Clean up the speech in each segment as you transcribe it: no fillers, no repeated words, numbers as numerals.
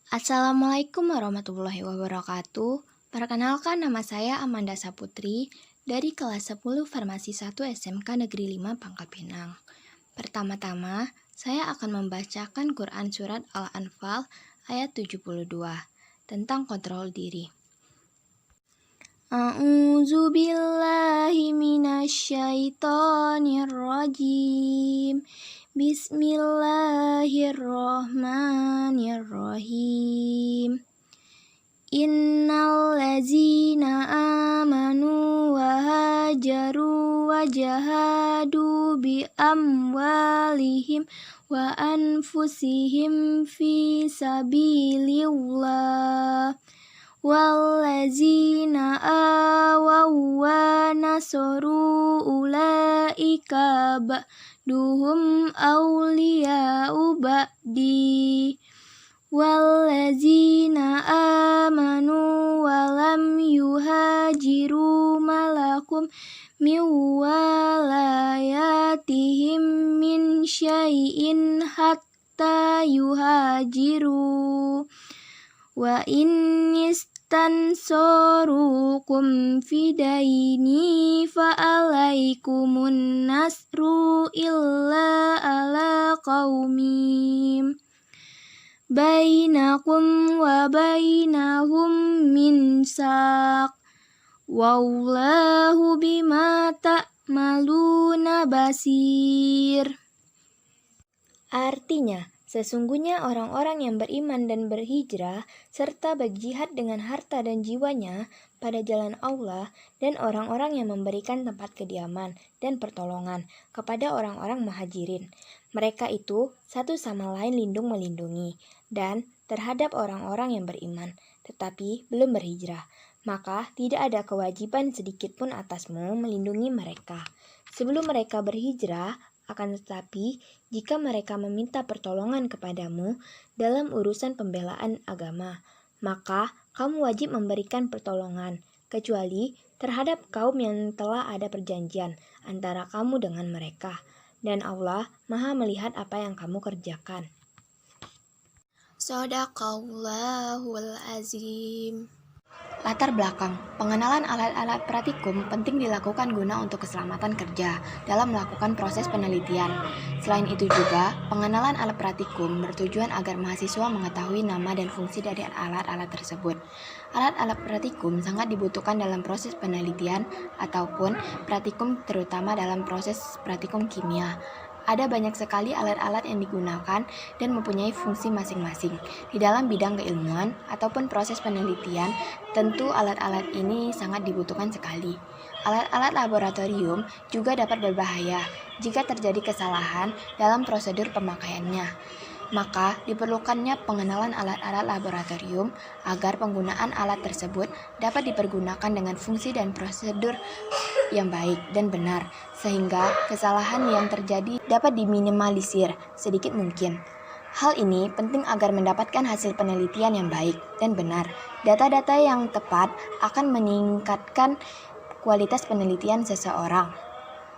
Assalamualaikum warahmatullahi wabarakatuh. Perkenalkan, nama saya Amanda Saputri dari kelas 10 Farmasi 1 SMK Negeri 5 Pangkal Pinang. Pertama-tama, saya akan membacakan Quran Surat Al-Anfal ayat 72 tentang kontrol diri. A'udzu billahi minasyaitonir rajim. Bismillahirrahmanirrahim. Innal ladzina amanu wa hajaru wa jahadu bi amwalihim wa anfusihim fi sabilillah wallazina awaw wa nasaru ulaika ba'duhum awliya'u ba'di wallazina amanu wa lam yuhajiru malakum min walayatihim min syai'in hatta yuhajiru wa innistansorukum fidaini fa'alaikumun nasru illa ala qaumim bainakum wa bainahum minsaq wallahu bima ta'maluna basir. Artinya, sesungguhnya orang-orang yang beriman dan berhijrah serta berjihad dengan harta dan jiwanya pada jalan Allah dan orang-orang yang memberikan tempat kediaman dan pertolongan kepada orang-orang muhajirin. Mereka itu satu sama lain lindung melindungi dan terhadap orang-orang yang beriman tetapi belum berhijrah. Maka tidak ada kewajiban sedikitpun atasmu melindungi mereka sebelum mereka berhijrah. Akan tetapi, jika mereka meminta pertolongan kepadamu dalam urusan pembelaan agama, maka kamu wajib memberikan pertolongan, kecuali terhadap kaum yang telah ada perjanjian antara kamu dengan mereka. Dan Allah Maha melihat apa yang kamu kerjakan. Shadaqallahul azim. Latar belakang, pengenalan alat-alat praktikum penting dilakukan guna untuk keselamatan kerja dalam melakukan proses penelitian. Selain itu juga, pengenalan alat praktikum bertujuan agar mahasiswa mengetahui nama dan fungsi dari alat-alat tersebut. Alat-alat praktikum sangat dibutuhkan dalam proses penelitian ataupun praktikum terutama dalam proses praktikum kimia. Ada banyak sekali alat-alat yang digunakan dan mempunyai fungsi masing-masing. Di dalam bidang keilmuan ataupun proses penelitian, tentu alat-alat ini sangat dibutuhkan sekali. Alat-alat laboratorium juga dapat berbahaya jika terjadi kesalahan dalam prosedur pemakaiannya. Maka diperlukannya pengenalan alat-alat laboratorium agar penggunaan alat tersebut dapat dipergunakan dengan fungsi dan prosedur yang baik dan benar, sehingga kesalahan yang terjadi dapat diminimalisir sedikit mungkin. Hal ini penting agar mendapatkan hasil penelitian yang baik dan benar. Data-data yang tepat akan meningkatkan kualitas penelitian seseorang.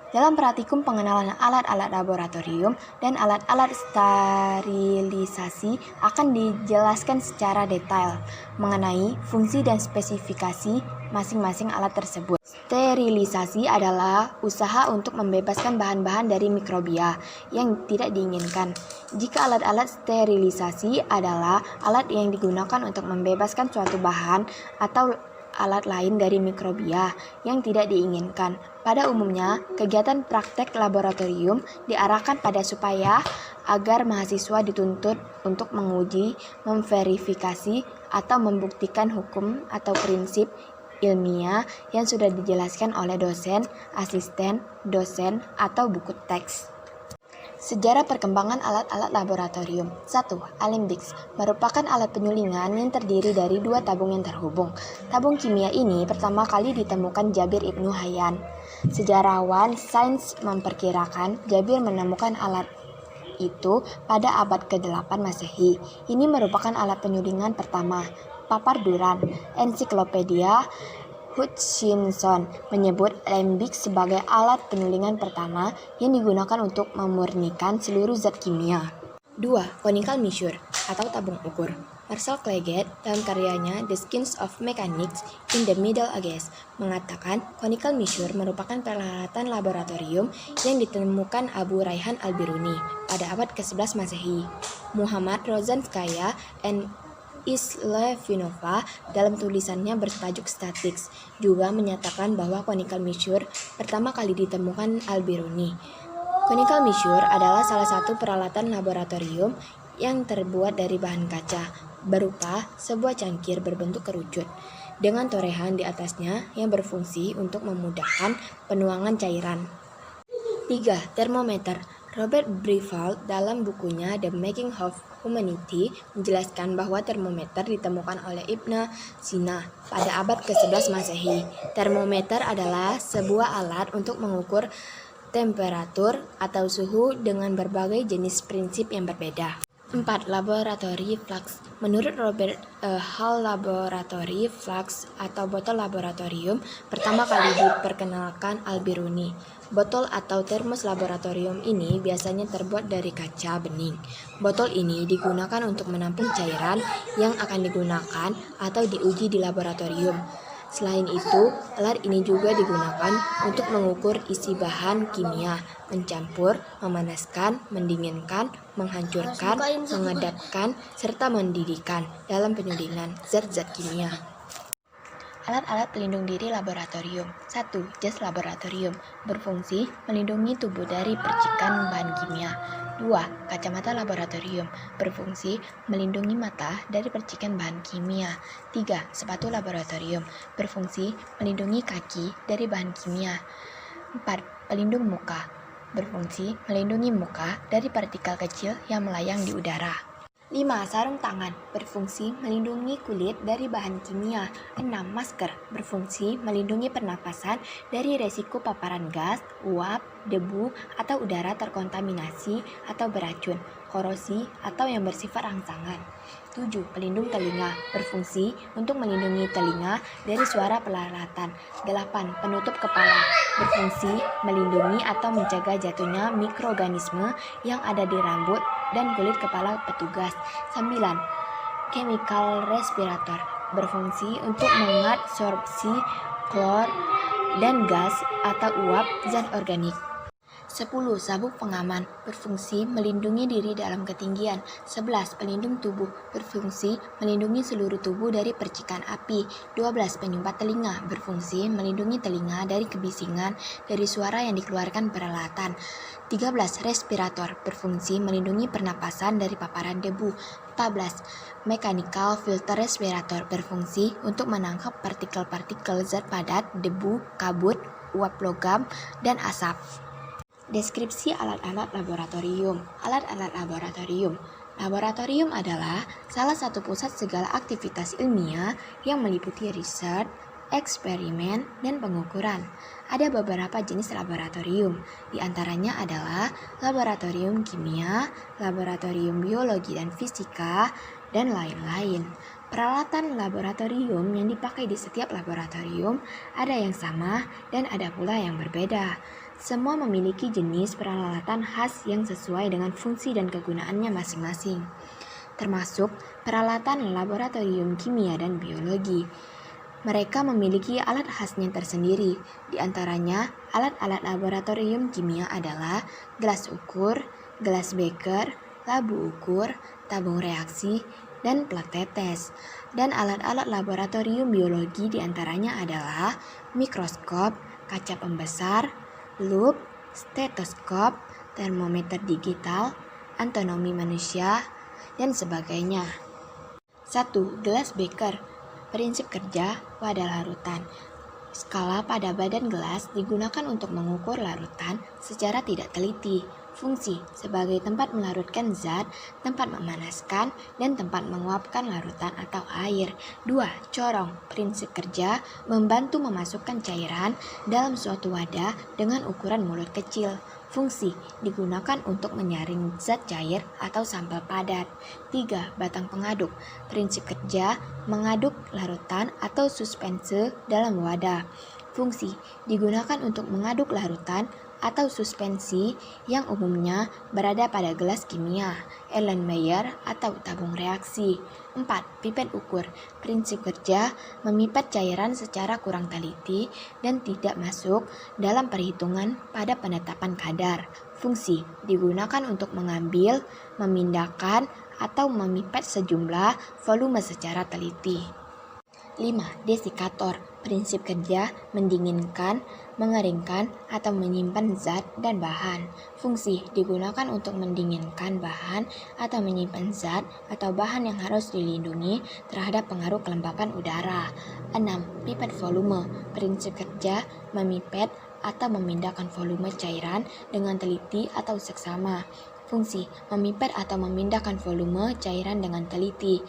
Dalam praktikum pengenalan alat-alat laboratorium dan alat-alat sterilisasi akan dijelaskan secara detail mengenai fungsi dan spesifikasi masing-masing alat tersebut. Sterilisasi adalah usaha untuk membebaskan bahan-bahan dari mikrobia yang tidak diinginkan. Jika alat-alat sterilisasi adalah alat yang digunakan untuk membebaskan suatu bahan atau alat lain dari mikrobia yang tidak diinginkan. Pada umumnya, kegiatan praktek laboratorium diarahkan pada supaya agar mahasiswa dituntut untuk menguji, memverifikasi, atau membuktikan hukum atau prinsip ilmiah yang sudah dijelaskan oleh dosen, asisten, dosen, atau buku teks. Sejarah perkembangan alat-alat laboratorium. 1. Alembics merupakan alat penyulingan yang terdiri dari dua tabung yang terhubung. Tabung kimia ini pertama kali ditemukan Jabir Ibnu Hayyan. Sejarawan sains memperkirakan Jabir menemukan alat itu pada abad ke-8 Masehi. Ini merupakan alat penyulingan pertama. Papar Duran, Ensiklopedia Hutchinson menyebut alembic sebagai alat penyulingan pertama yang digunakan untuk memurnikan seluruh zat kimia. 2. Conical measure atau tabung ukur. Marcel Clagett dalam karyanya The Skins of Mechanics in the Middle Ages mengatakan conical measure merupakan peralatan laboratorium yang ditemukan Abu Rayhan al-Biruni pada abad ke-11 Masehi. Muhammad Rozanskaya and Islevinova dalam tulisannya bertajuk Statics juga menyatakan bahwa conical measure pertama kali ditemukan al-Biruni. Conical measure adalah salah satu peralatan laboratorium yang terbuat dari bahan kaca, berupa sebuah cangkir berbentuk kerucut, dengan torehan di atasnya yang berfungsi untuk memudahkan penuangan cairan. 3. Termometer. Robert Brevald dalam bukunya The Making of Humanity menjelaskan bahwa termometer ditemukan oleh Ibn Sina pada abad ke-11 Masehi. Termometer adalah sebuah alat untuk mengukur temperatur atau suhu dengan berbagai jenis prinsip yang berbeda. 4. Laboratory flux. Menurut Robert Hall, laboratory flux atau botol laboratorium pertama kali diperkenalkan al-Biruni. Botol atau termos laboratorium ini biasanya terbuat dari kaca bening. Botol ini digunakan untuk menampung cairan yang akan digunakan atau diuji di laboratorium. Selain itu, alat ini juga digunakan untuk mengukur isi bahan kimia, mencampur, memanaskan, mendinginkan, menghancurkan, mengedapkan, serta mendidihkan dalam penyulingan zat-zat kimia. Alat-alat pelindung diri laboratorium. 1. Jas laboratorium berfungsi melindungi tubuh dari percikan bahan kimia. 2. Kacamata laboratorium berfungsi melindungi mata dari percikan bahan kimia. 3. Sepatu laboratorium berfungsi melindungi kaki dari bahan kimia. 4. Pelindung muka berfungsi melindungi muka dari partikel kecil yang melayang di udara. 5. Sarung tangan berfungsi melindungi kulit dari bahan kimia. 6. Masker berfungsi melindungi pernapasan dari resiko paparan gas, uap, debu, atau udara terkontaminasi atau beracun, korosi, atau yang bersifat rangsangan. 7. Pelindung telinga berfungsi untuk melindungi telinga dari suara peralatan. 8. Penutup kepala berfungsi melindungi atau mencegah jatuhnya mikroorganisme yang ada di rambut dan kulit kepala petugas. 9. Chemical respirator berfungsi untuk mengadsorpsi klor dan gas atau uap zat organik. 10. Sabuk pengaman berfungsi melindungi diri dalam ketinggian. 11. Pelindung tubuh berfungsi melindungi seluruh tubuh dari percikan api. 12. Penyumpat telinga berfungsi melindungi telinga dari kebisingan dari suara yang dikeluarkan peralatan. 13. Respirator berfungsi melindungi pernapasan dari paparan debu. 14. Mechanical filter respirator berfungsi untuk menangkap partikel-partikel zat padat, debu, kabut, uap logam, dan asap. Deskripsi alat-alat laboratorium. Alat-alat laboratorium. Laboratorium adalah salah satu pusat segala aktivitas ilmiah yang meliputi riset, eksperimen, dan pengukuran. Ada beberapa jenis laboratorium, di antaranya adalah laboratorium kimia, laboratorium biologi dan fisika, dan lain-lain. Peralatan laboratorium yang dipakai di setiap laboratorium ada yang sama dan ada pula yang berbeda. Semua memiliki jenis peralatan khas yang sesuai dengan fungsi dan kegunaannya masing-masing, termasuk peralatan laboratorium kimia dan biologi. Mereka memiliki alat khasnya tersendiri. Di antaranya, alat-alat laboratorium kimia adalah gelas ukur, gelas beker, labu ukur, tabung reaksi, dan plat tetes. Dan alat-alat laboratorium biologi di antaranya adalah mikroskop, kaca pembesar, loop, stetoskop, termometer digital, anatomi manusia, dan sebagainya. 1. Gelas beker. Prinsip kerja wadah larutan. Skala pada badan gelas digunakan untuk mengukur larutan secara tidak teliti. Fungsi sebagai tempat melarutkan zat, tempat memanaskan, dan tempat menguapkan larutan atau air. 2. Corong. Prinsip kerja membantu memasukkan cairan dalam suatu wadah dengan ukuran mulut kecil. Fungsi digunakan untuk menyaring zat cair atau sampel padat. 3. Batang pengaduk. Prinsip kerja mengaduk larutan atau suspense dalam wadah. Fungsi digunakan untuk mengaduk larutan atau suspensi yang umumnya berada pada gelas kimia, Erlenmeyer atau tabung reaksi. 4. Pipet ukur. Prinsip kerja memipet cairan secara kurang teliti dan tidak masuk dalam perhitungan pada penetapan kadar. Fungsi digunakan untuk mengambil, memindahkan, atau memipet sejumlah volume secara teliti. 5. Desikator. Prinsip kerja mendinginkan, mengeringkan, atau menyimpan zat dan bahan. Fungsi digunakan untuk mendinginkan bahan atau menyimpan zat atau bahan yang harus dilindungi terhadap pengaruh kelembapan udara. 6. Pipet volume. Prinsip kerja memipet atau memindahkan volume cairan dengan teliti atau seksama. Fungsi memipet atau memindahkan volume cairan dengan teliti.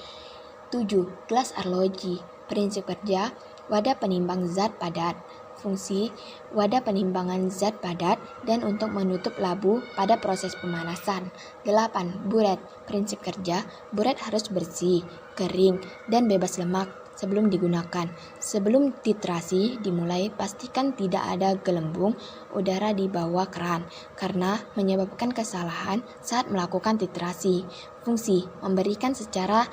7. Gelas arloji. Prinsip kerja wadah penimbang zat padat. Fungsi wadah penimbangan zat padat dan untuk menutup labu pada proses pemanasan. 8. Buret. Prinsip kerja buret harus bersih, kering, dan bebas lemak sebelum digunakan. Sebelum titrasi dimulai, pastikan tidak ada gelembung udara di bawah keran karena menyebabkan kesalahan saat melakukan titrasi. Fungsi memberikan secara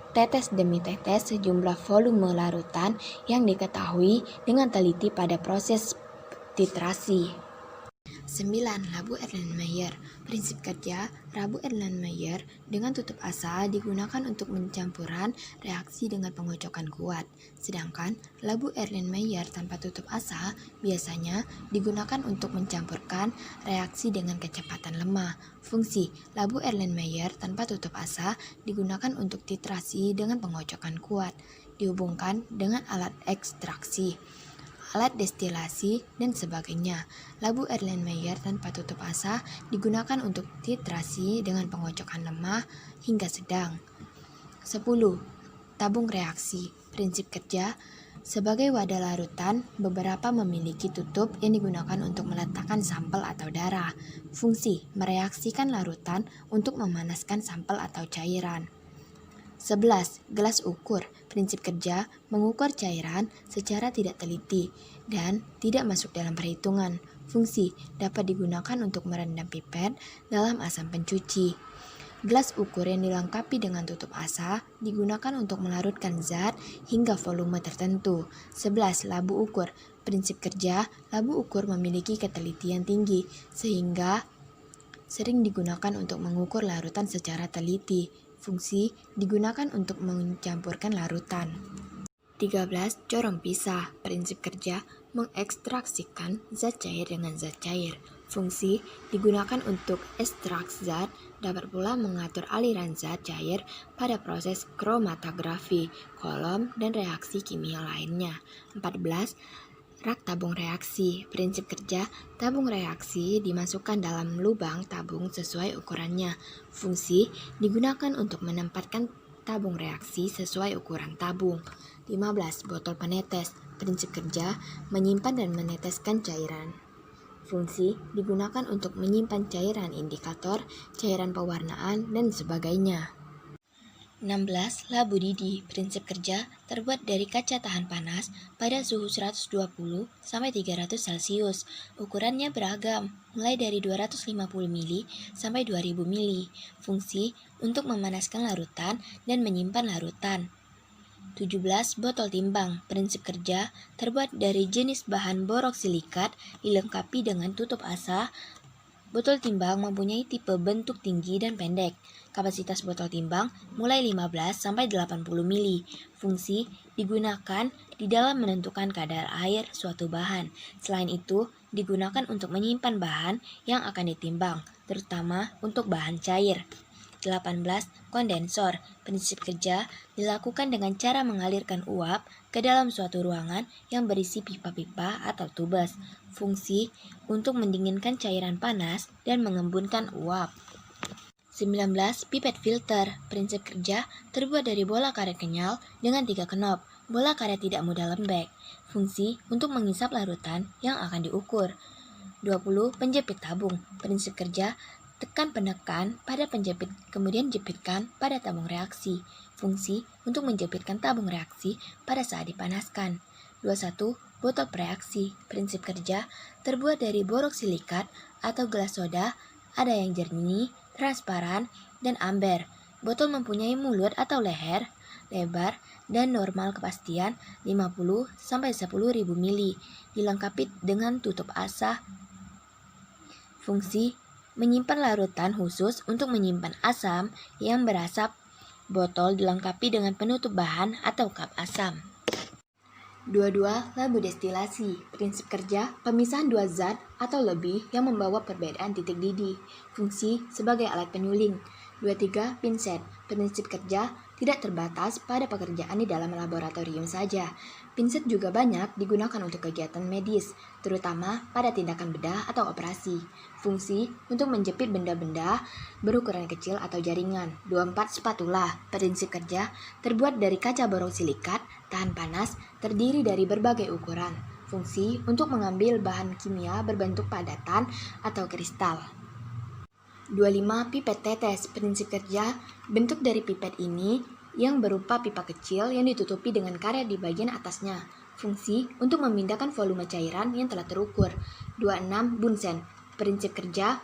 tetes demi tetes sejumlah volume larutan yang diketahui dengan teliti pada proses titrasi. 9. Labu Erlenmeyer. Prinsip kerja labu Erlenmeyer dengan tutup asa digunakan untuk mencampuran reaksi dengan pengocokan kuat. Sedangkan labu Erlenmeyer tanpa tutup asa biasanya digunakan untuk mencampurkan reaksi dengan kecepatan lemah. Fungsi labu Erlenmeyer tanpa tutup asa digunakan untuk titrasi dengan pengocokan kuat, dihubungkan dengan alat ekstraksi, alat destilasi, dan sebagainya. Labu Erlenmeyer tanpa tutup asa digunakan untuk titrasi dengan pengocokan lemah hingga sedang. 10. Tabung reaksi. Prinsip kerja sebagai wadah larutan, beberapa memiliki tutup yang digunakan untuk meletakkan sampel atau darah. Fungsi mereaksikan larutan untuk memanaskan sampel atau cairan. 11. Gelas ukur. Prinsip kerja mengukur cairan secara tidak teliti dan tidak masuk dalam perhitungan. Fungsi dapat digunakan untuk merendam pipet dalam asam pencuci. Gelas ukur yang dilengkapi dengan tutup asa digunakan untuk melarutkan zat hingga volume tertentu. 11. Labu ukur. Prinsip kerja labu ukur memiliki ketelitian tinggi sehingga sering digunakan untuk mengukur larutan secara teliti. Fungsi digunakan untuk mencampurkan larutan. 13. Corong pisah. Prinsip kerja mengekstraksikan zat cair dengan zat cair. Fungsi digunakan untuk ekstrak zat, dapat pula mengatur aliran zat cair pada proses kromatografi, kolom, dan reaksi kimia lainnya. 14. Rak tabung reaksi. Prinsip kerja tabung reaksi dimasukkan dalam lubang tabung sesuai ukurannya. Fungsi digunakan untuk menempatkan tabung reaksi sesuai ukuran tabung. 15. Botol penetes. Prinsip kerja menyimpan dan meneteskan cairan. Fungsi digunakan untuk menyimpan cairan indikator, cairan pewarnaan, dan sebagainya. 16. Labu didi. Prinsip kerja terbuat dari kaca tahan panas pada suhu 120 sampai 300 Celcius. Ukurannya beragam, mulai dari 250 mili sampai 2000 mili. Fungsi untuk memanaskan larutan dan menyimpan larutan. 17. Botol timbang. Prinsip kerja terbuat dari jenis bahan boroksilikat dilengkapi dengan tutup asa. Botol timbang mempunyai tipe bentuk tinggi dan pendek. Kapasitas botol timbang mulai 15 sampai 80 mili. Fungsi digunakan di dalam menentukan kadar air suatu bahan. Selain itu, digunakan untuk menyimpan bahan yang akan ditimbang, terutama untuk bahan cair. 18. Kondensor. Prinsip kerja dilakukan dengan cara mengalirkan uap ke dalam suatu ruangan yang berisi pipa-pipa atau tubes. Fungsi untuk mendinginkan cairan panas dan mengembunkan uap. 19. Pipet filter. Prinsip kerja terbuat dari bola karet kenyal dengan 3 knop. Bola karet tidak mudah lembek. Fungsi untuk mengisap larutan yang akan diukur. 20. Penjepit tabung. Prinsip kerja tekan penekan pada penjepit, kemudian jepitkan pada tabung reaksi. Fungsi untuk menjepitkan tabung reaksi pada saat dipanaskan. 21. Botol preaksi, prinsip kerja, terbuat dari boroksilikat atau gelas soda, ada yang jernih, transparan, dan amber. Botol mempunyai mulut atau leher, lebar, dan normal kepastian 50-10.000 mili, dilengkapi dengan tutup asah. Fungsi menyimpan larutan khusus untuk menyimpan asam yang berasap. Botol dilengkapi dengan penutup bahan atau kap asam. 22. Labu destilasi. Prinsip kerja, pemisahan dua zat atau lebih yang membawa perbedaan titik didih. Fungsi sebagai alat penyuling. 23. Pinset. Prinsip kerja, tidak terbatas pada pekerjaan di dalam laboratorium saja. Pinset juga banyak digunakan untuk kegiatan medis, terutama pada tindakan bedah atau operasi. Fungsi untuk menjepit benda-benda berukuran kecil atau jaringan. 24. Spatula. Prinsip kerja, terbuat dari kaca borosilikat, tahan panas, terdiri dari berbagai ukuran. Fungsi untuk mengambil bahan kimia berbentuk padatan atau kristal. 25. Pipet tetes. Prinsip kerja, bentuk dari pipet ini yang berupa pipa kecil yang ditutupi dengan karet di bagian atasnya. Fungsi untuk memindahkan volume cairan yang telah terukur. 26. Bunsen. Prinsip kerja,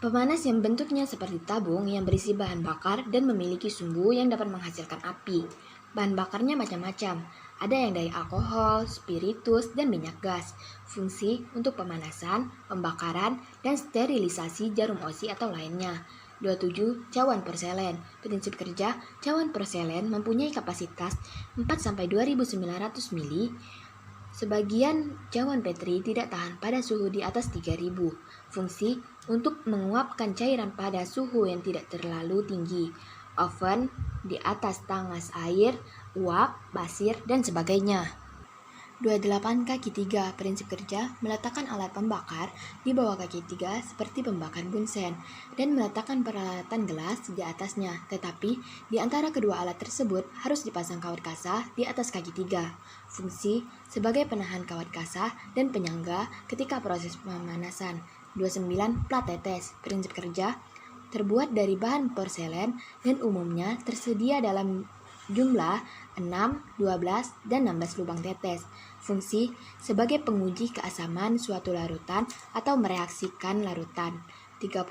pemanas yang bentuknya seperti tabung yang berisi bahan bakar dan memiliki sumbu yang dapat menghasilkan api. Bahan bakarnya macam-macam, ada yang dari alkohol, spiritus, dan minyak gas. Fungsi untuk pemanasan, pembakaran, dan sterilisasi jarum osi atau lainnya. 27. Cawan porselen. Prinsip kerja, cawan porselen mempunyai kapasitas 4-2900 mili. Sebagian cawan petri tidak tahan pada suhu di atas 3000. Fungsi untuk menguapkan cairan pada suhu yang tidak terlalu tinggi. Oven di atas tangas air, uap, pasir, dan sebagainya. 28. Kaki 3. Prinsip kerja, meletakkan alat pembakar di bawah kaki 3 seperti pembakar bunsen dan meletakkan peralatan gelas di atasnya, tetapi di antara kedua alat tersebut harus dipasang kawat kasah di atas kaki 3. Fungsi sebagai penahan kawat kasah dan penyangga ketika proses pemanasan. 29. Plat tetes. Prinsip kerja, terbuat dari bahan porselen dan umumnya tersedia dalam jumlah 6, 12, dan 16 lubang tetes. Fungsi sebagai penguji keasaman suatu larutan atau mereaksikan larutan. 30.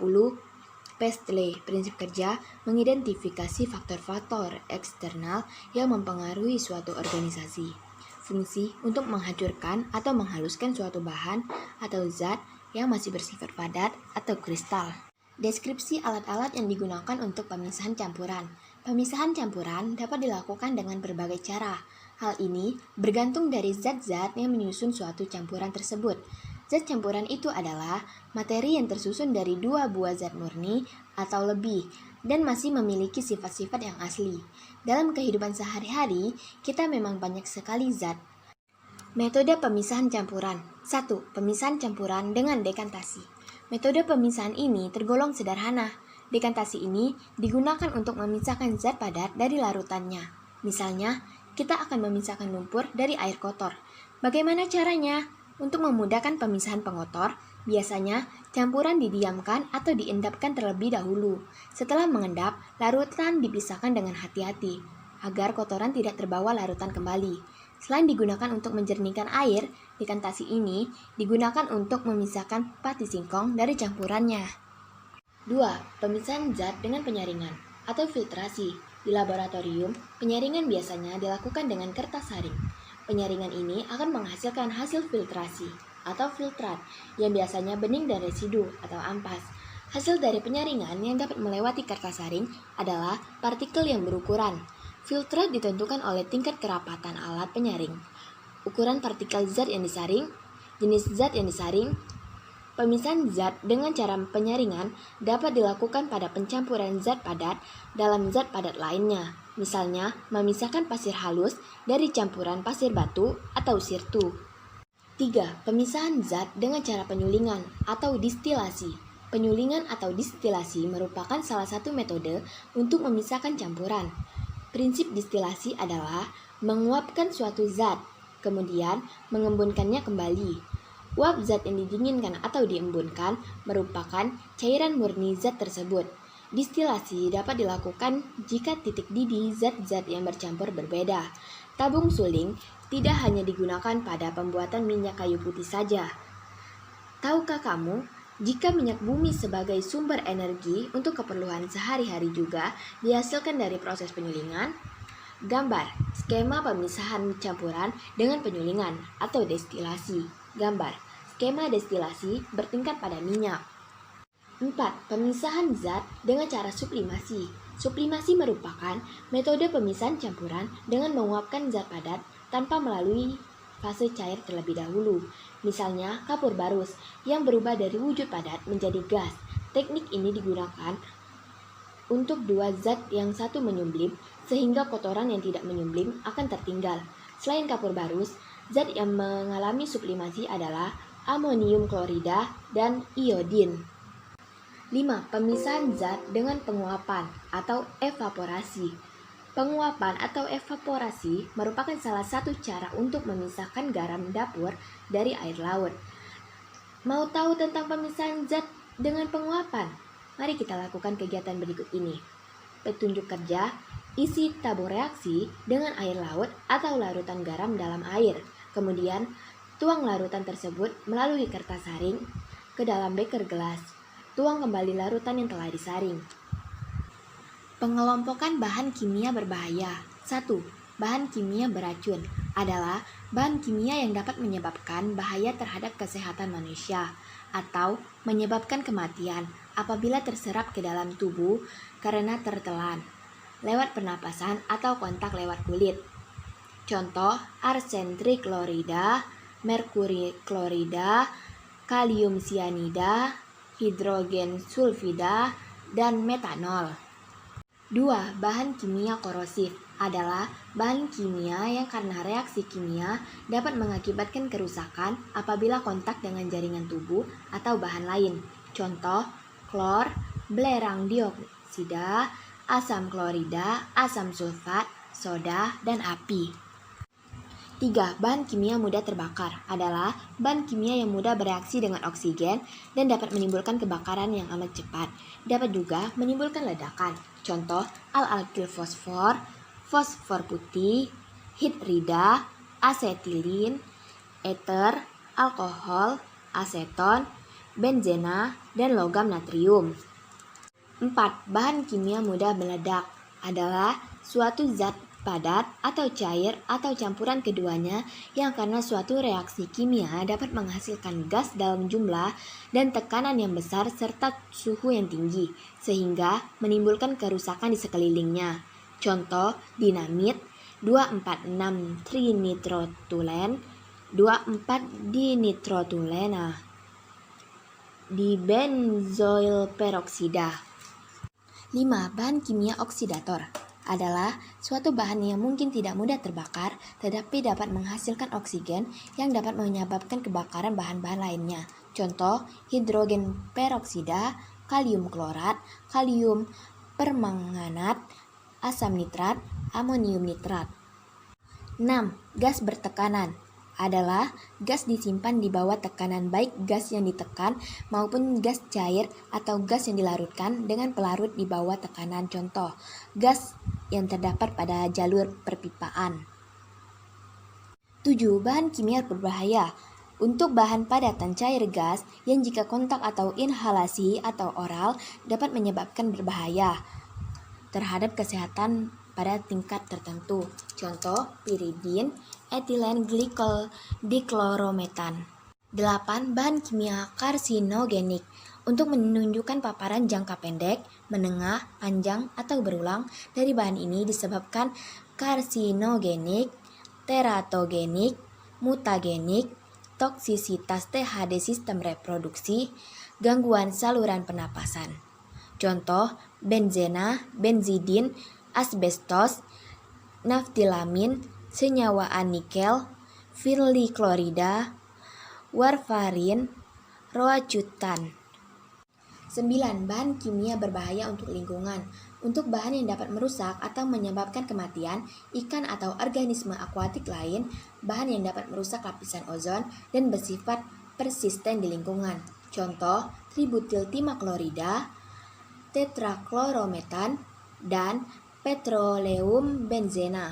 Pestle. Prinsip kerja, mengidentifikasi faktor-faktor eksternal yang mempengaruhi suatu organisasi. Fungsi untuk menghancurkan atau menghaluskan suatu bahan atau zat yang masih bersifat padat atau kristal. Deskripsi alat-alat yang digunakan untuk pemisahan campuran. Pemisahan campuran dapat dilakukan dengan berbagai cara. Hal ini bergantung dari zat-zat yang menyusun suatu campuran tersebut. Zat campuran itu adalah materi yang tersusun dari dua buah zat murni atau lebih dan masih memiliki sifat-sifat yang asli. Dalam kehidupan sehari-hari, kita memang banyak sekali zat. Metode pemisahan campuran. 1. Pemisahan campuran dengan dekantasi. Metode pemisahan ini tergolong sederhana. Dekantasi ini digunakan untuk memisahkan zat padat dari larutannya. Misalnya, kita akan memisahkan lumpur dari air kotor. Bagaimana caranya? Untuk memudahkan pemisahan pengotor, biasanya campuran didiamkan atau diendapkan terlebih dahulu. Setelah mengendap, larutan dipisahkan dengan hati-hati, agar kotoran tidak terbawa larutan kembali. Selain digunakan untuk menjernihkan air, dekantasi ini digunakan untuk memisahkan pati singkong dari campurannya. 2. Pemisahan zat dengan penyaringan atau filtrasi. Di laboratorium, penyaringan biasanya dilakukan dengan kertas saring. Penyaringan ini akan menghasilkan hasil filtrasi atau filtrat yang biasanya bening dan residu atau ampas. Hasil dari penyaringan yang dapat melewati kertas saring adalah partikel yang berukuran. Filtrat ditentukan oleh tingkat kerapatan alat penyaring, ukuran partikel zat yang disaring, jenis zat yang disaring. Pemisahan zat dengan cara penyaringan dapat dilakukan pada pencampuran zat padat dalam zat padat lainnya, misalnya memisahkan pasir halus dari campuran pasir batu atau sirtu. 3. Pemisahan zat dengan cara penyulingan atau distilasi. Penyulingan atau distilasi merupakan salah satu metode untuk memisahkan campuran. Prinsip distilasi adalah menguapkan suatu zat, kemudian mengembunkannya kembali. Uap zat yang didinginkan atau diembunkan merupakan cairan murni zat tersebut. Distilasi dapat dilakukan jika titik didih zat-zat yang bercampur berbeda. Tabung suling tidak hanya digunakan pada pembuatan minyak kayu putih saja. Tahukah kamu, jika minyak bumi sebagai sumber energi untuk keperluan sehari-hari juga dihasilkan dari proses penyulingan? Gambar, skema pemisahan campuran dengan penyulingan atau destilasi. Gambar, skema destilasi bertingkat pada minyak. 4. Pemisahan zat dengan cara sublimasi. Sublimasi merupakan metode pemisahan campuran dengan menguapkan zat padat tanpa melalui fase cair terlebih dahulu. Misalnya kapur barus yang berubah dari wujud padat menjadi gas. Teknik ini digunakan untuk dua zat yang satu menyumblim sehingga kotoran yang tidak menyumblim akan tertinggal. Selain kapur barus, zat yang mengalami sublimasi adalah amonium klorida dan iodin. 5. Pemisahan zat dengan penguapan atau evaporasi. Penguapan atau evaporasi merupakan salah satu cara untuk memisahkan garam dapur dari air laut. Mau tahu tentang pemisahan zat dengan penguapan? Mari kita lakukan kegiatan berikut ini. Petunjuk kerja, isi tabung reaksi dengan air laut atau larutan garam dalam air. Kemudian, tuang larutan tersebut melalui kertas saring ke dalam beker gelas. Tuang kembali larutan yang telah disaring. Pengelompokan bahan kimia berbahaya. 1. Bahan kimia beracun adalah bahan kimia yang dapat menyebabkan bahaya terhadap kesehatan manusia atau menyebabkan kematian apabila terserap ke dalam tubuh karena tertelan lewat pernapasan atau kontak lewat kulit. Contoh, arsen triklorida, merkuri klorida, kalium sianida, hidrogen sulfida, dan metanol. 2. Bahan kimia korosif adalah bahan kimia yang karena reaksi kimia dapat mengakibatkan kerusakan apabila kontak dengan jaringan tubuh atau bahan lain. Contoh, klor, belerang dioksida, asam klorida, asam sulfat, soda, dan api. 3. Bahan kimia mudah terbakar adalah bahan kimia yang mudah bereaksi dengan oksigen dan dapat menimbulkan kebakaran yang amat cepat. Dapat juga menimbulkan ledakan. Contoh, al-alkil fosfor, fosfor putih, hidrida, asetilin, eter, alkohol, aseton, benzena, dan logam natrium. 4. Bahan kimia mudah meledak adalah suatu zat padat atau cair atau campuran keduanya yang karena suatu reaksi kimia dapat menghasilkan gas dalam jumlah dan tekanan yang besar serta suhu yang tinggi sehingga menimbulkan kerusakan di sekelilingnya. Contoh, dinamit, 2,4,6 trinitrotulen, 2,4-dinitrotulena, dibenzoil peroksida. 5. Bahan kimia oksidator adalah suatu bahan yang mungkin tidak mudah terbakar tetapi dapat menghasilkan oksigen yang dapat menyebabkan kebakaran bahan-bahan lainnya. Contoh, hidrogen peroksida, kalium klorat, kalium permanganat, asam nitrat, amonium nitrat. 6. Gas bertekanan adalah gas disimpan di bawah tekanan baik gas yang ditekan maupun gas cair atau gas yang dilarutkan dengan pelarut di bawah tekanan. Contoh, gas yang terdapat pada jalur perpipaan. 7. Bahan kimia berbahaya. Untuk bahan padatan cair gas yang jika kontak atau inhalasi atau oral dapat menyebabkan berbahaya terhadap kesehatan pada tingkat tertentu. Contoh, piridin, etilen glikol diklorometan. 8. Bahan kimia karsinogenik. Untuk menunjukkan paparan jangka pendek, menengah, panjang, atau berulang dari bahan ini disebabkan karsinogenik, teratogenik, mutagenik, toksisitas THD sistem reproduksi, gangguan saluran pernapasan. Contoh, benzena, benzidin, asbestos, naftilamin, senyawaan nikel, firliklorida, warfarin, roacutan. 9. Bahan kimia berbahaya untuk lingkungan. Untuk bahan yang dapat merusak atau menyebabkan kematian ikan atau organisme akuatik lain, bahan yang dapat merusak lapisan ozon dan bersifat persisten di lingkungan. Contoh, tributil timaklorida, tetraklorometan, dan petroleum benzena.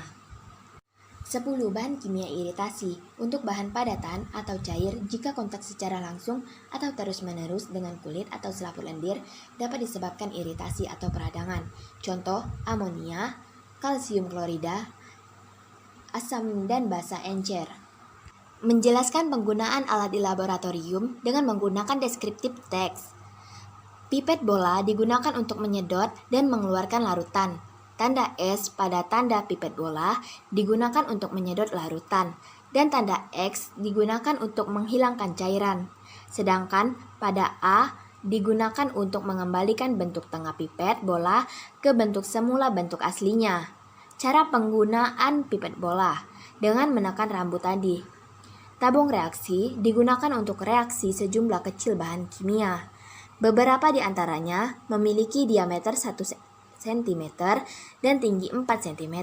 10 bahan kimia iritasi untuk bahan padatan atau cair jika kontak secara langsung atau terus-menerus dengan kulit atau selaput lendir dapat disebabkan iritasi atau peradangan. Contoh, amonia, kalsium klorida, asam dan basa encer. Menjelaskan penggunaan alat di laboratorium dengan menggunakan deskriptif teks. Pipet bola digunakan untuk menyedot dan mengeluarkan larutan. Tanda S pada tanda pipet bola digunakan untuk menyedot larutan, dan tanda X digunakan untuk menghilangkan cairan. Sedangkan pada A digunakan untuk mengembalikan bentuk tengah pipet bola ke bentuk semula bentuk aslinya. Cara penggunaan pipet bola dengan menekan rambu tadi. Tabung reaksi digunakan untuk reaksi sejumlah kecil bahan kimia. Beberapa di antaranya memiliki diameter 1 cm dan tinggi 4 cm.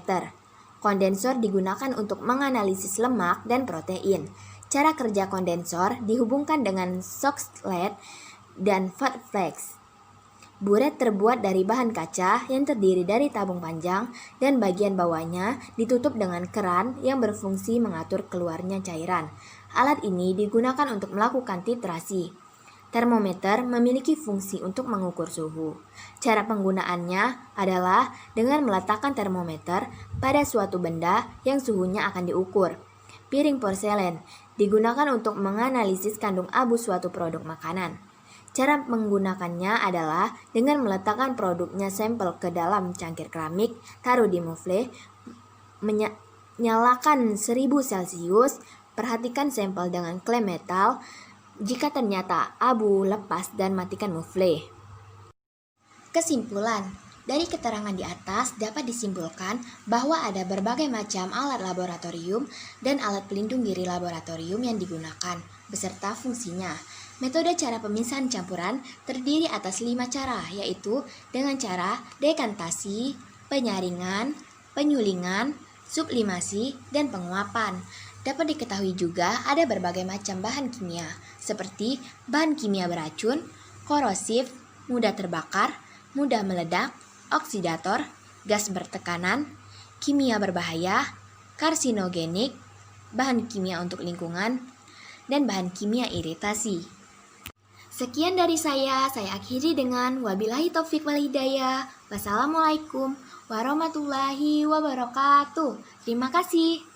Kondensor digunakan untuk menganalisis lemak dan protein. Cara kerja kondensor dihubungkan dengan Soxhlet dan Fat Flex. Buret terbuat dari bahan kaca yang terdiri dari tabung panjang dan bagian bawahnya ditutup dengan keran yang berfungsi mengatur keluarnya cairan. Alat ini digunakan untuk melakukan titrasi. Termometer memiliki fungsi untuk mengukur suhu. Cara penggunaannya adalah dengan meletakkan termometer pada suatu benda yang suhunya akan diukur. Piring porselen digunakan untuk menganalisis kandung abu suatu produk makanan. Cara menggunakannya adalah dengan meletakkan produknya sampel ke dalam cangkir keramik, taruh di mufle, nyalakan 1000 Celcius, perhatikan sampel dengan klem metal. Jika ternyata abu lepas dan matikan mufle. Kesimpulan, dari keterangan di atas dapat disimpulkan bahwa ada berbagai macam alat laboratorium dan alat pelindung diri laboratorium yang digunakan, beserta fungsinya. Metode cara pemisahan campuran terdiri atas 5 cara, yaitu dengan cara dekantasi, penyaringan, penyulingan, sublimasi, dan penguapan. Dapat diketahui juga ada berbagai macam bahan kimia, seperti bahan kimia beracun, korosif, mudah terbakar, mudah meledak, oksidator, gas bertekanan, kimia berbahaya, karsinogenik, bahan kimia untuk lingkungan, dan bahan kimia iritasi. Sekian dari saya akhiri dengan wabillahi taufik wal hidayah. Wassalamualaikum warahmatullahi wabarakatuh. Terima kasih.